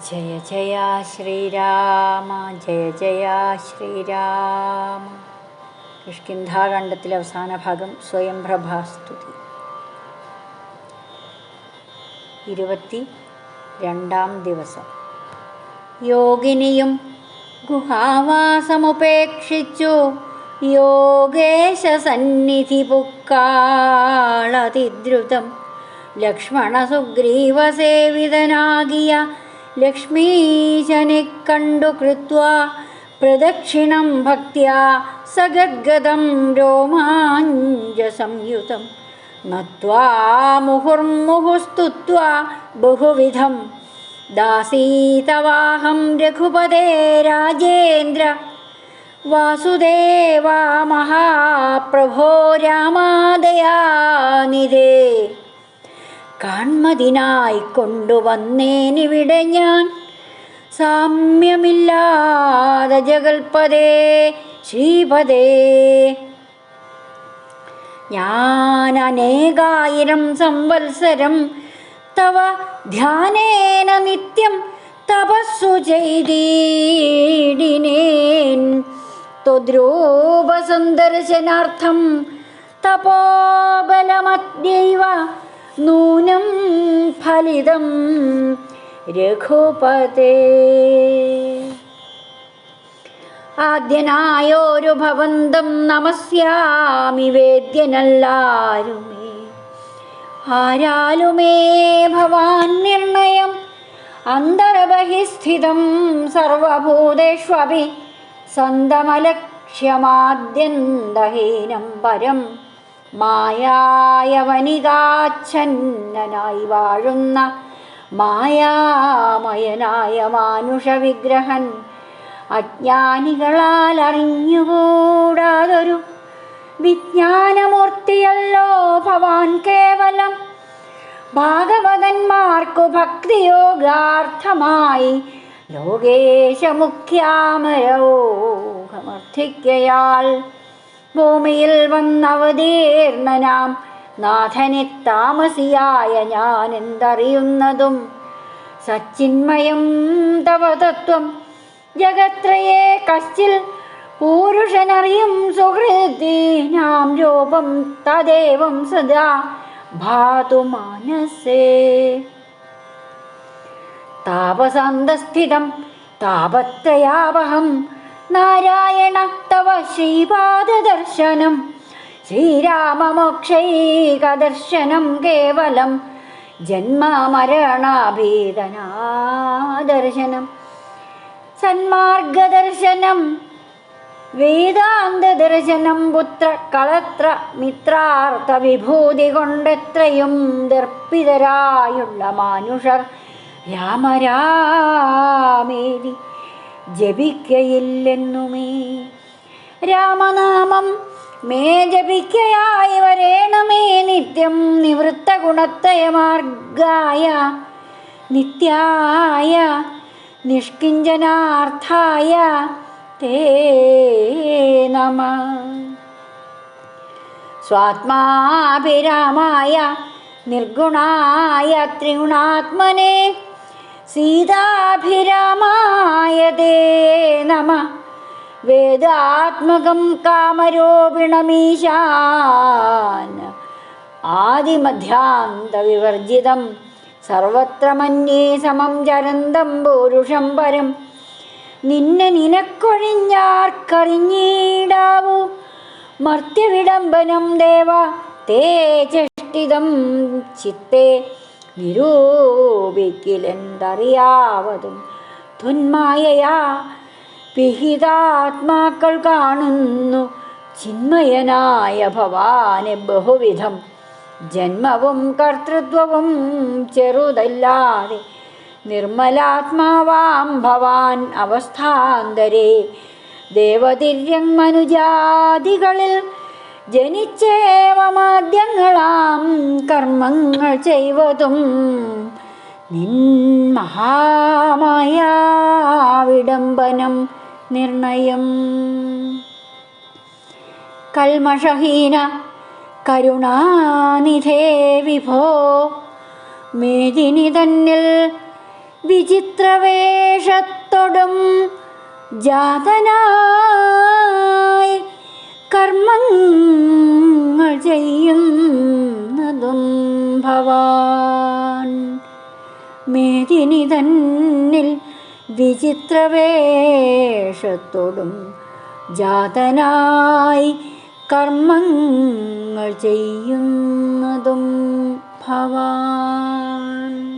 ജയ ജയ ശ്രീരാമ ജയ ജയ ശ്രീരാമ. കിഷ്കിന്ധാകാണ്ഡത്തിലെ അവസാന ഭാഗം സ്വയംപ്രഭാസ്തുതി. 22-ാം ദിവസം. യോഗിനിയും ഗുഹാവാസമുപേക്ഷിച്ചു യോഗേശ സന്നിധി പുക്കാളതിദ്രുതം. ലക്ഷ്മണ സുഗ്രീവസേവിതനാകിയ ലക്ഷ്മീശനെ കണ്ടു കൃത്വാ പ്രദക്ഷിണം ഭക്ത്യാ സഗദ്ഗദം രോമാഞ്ചസംയുതം. നത്വാ മുഹുർമുഹുസ്തുത്വാ ബഹുവിധം ദാസീതവാഹം രഘുപതേ രാജേന്ദ്ര. വാസുദേവാ മഹാപ്രഭോ രാമാദയാനിധേ. കാൺമതിനായി കൊണ്ടുവന്നേനിവിടെ ഞാൻ സാമ്യമില്ലാതെ ജഗൽപദേ ശ്രീപദേ. ഞാൻ അനേകായിരം സംവത്സരം തവ ധ്യാനേന നിത്യം തപസ്സു ചെയ്തിടിനേൻ. ത്വദ്രൂപസന്ദർശനാർത്ഥം തപോബലമദ്യൈവ നൂനം ഫലിതം രഘുപതേ. ആദ്യനായോരു ഭവന്തം നമസ്യാമി വേദ്യനല്ലാരുമേ. ആരാലുമേ ഭവാൻ നിർണയം അന്തർബഹിസ്ഥിതം സർവഭൂതേഷ്വപി സന്തമലക്ഷ്യമാദ്യന്തഹീനം പരം. മായായവനികാച്ഛന്നനായി വാഴുന്ന മായാമയനായ മാനുഷവിഗ്രഹൻ. അജ്ഞാനികളാൽ അറിഞ്ഞുകൂടാതൊരു വിജ്ഞാനമൂർത്തിയല്ലോ ഭവാൻ കേവലം. ഭാഗവതന്മാർക്കു ഭക്തിയോഗാർത്ഥമായി ലോകേശമുഖ്യാമരോഹമർത്ഥിക്കയാൽ ഭൂമിയിൽ വന്നവതീർണനാം നാഥനെ താമസിയായ ഞാൻ എന്തറിയുന്നതും. സച്ചിന്മയം തവ തത്വം ജഗത്രയേ കശ്ചിൽ പൂരുഷനറിയും സുഹൃദീനാം രൂപം തദേവം സദാ ഭാതു മാനസേ. താപസാന്തസ്ഥിതം താപത്രയാവഹം നാരായണ തവ ശ്രീപാദദർശനം. ശ്രീരാമമോക്ഷൈകദർശനം കേവലം ജന്മമരണഭീതനാദർശനം. സന്മാർഗദർശനം വേദാന്തദർശനം. പുത്ര കളത്ര മിത്രാർത്ഥ വിഭൂതി കൊണ്ടെത്രയും ദർപ്പിതരായുള്ള മാനുഷർ രാമരാമേതി ജപിക്കയില്ലെന്നുമേ. രാമനാമം മേ ജപിക്കയായി വരേണമേ നിത്യം. നിവൃത്ത ഗുണത്രയമാർഗായ നിത്യായ നിഷ്കിഞ്ചനാർത്ഥായ തേ നമഃ. സ്വാത്മാഭിരാമായ നിർഗുണായ ത്രിഗുണാത്മനെ സീതാഭിരാമായ തേ നമഃ. വേദാത്മകം കാമരോപിണമീശാൻ ആദിമധ്യാന്തവിവർജിതം. സർവത്ര മന്യേ സമം ചരന്തം പുരുഷം പരം. നിന്നെ നിനക്കൊഴിഞ്ഞാർക്കറിഞ്ഞിടാവൂ മർത്യവിഡംബനം ദേവ തേ ചേഷ്ടിതം ചിത്തേ. നിരൂപിക്കിലെന്തറിയാവതും ത്വന്മായയാ വിഹിതാത്മാക്കൾ കാണുന്നു ചിന്മയനായ ഭവാനെ ബഹുവിധം. ജന്മവും കർത്തൃത്വവും ചെറുതല്ലാതെ നിർമ്മലാത്മാവാം ഭവാൻ അവസ്ഥാന്തരേ. ദേവതിര്യങ്ങ് ജനിച്ചേവമാദ്യങ്ങളാം കർമ്മങ്ങൾ ചെയ്വതും നിൻ മഹാമായാവിഡംബനം നിർണയം. കൽമഷഹീന കരുണാനിധേ വിഭോ മേദിനി തന്നിൽ വിചിത്രവേഷത്തൊടും ജാതനായി കർമ്മങ്ങൾ ചെയ്യുന്നതും ഭവാൻ. മേദിനി തന്നിൽ വിചിത്രവേഷത്തോടും ജാതനായി കർമ്മങ്ങൾ ചെയ്യുന്നതും ഭവാൻ.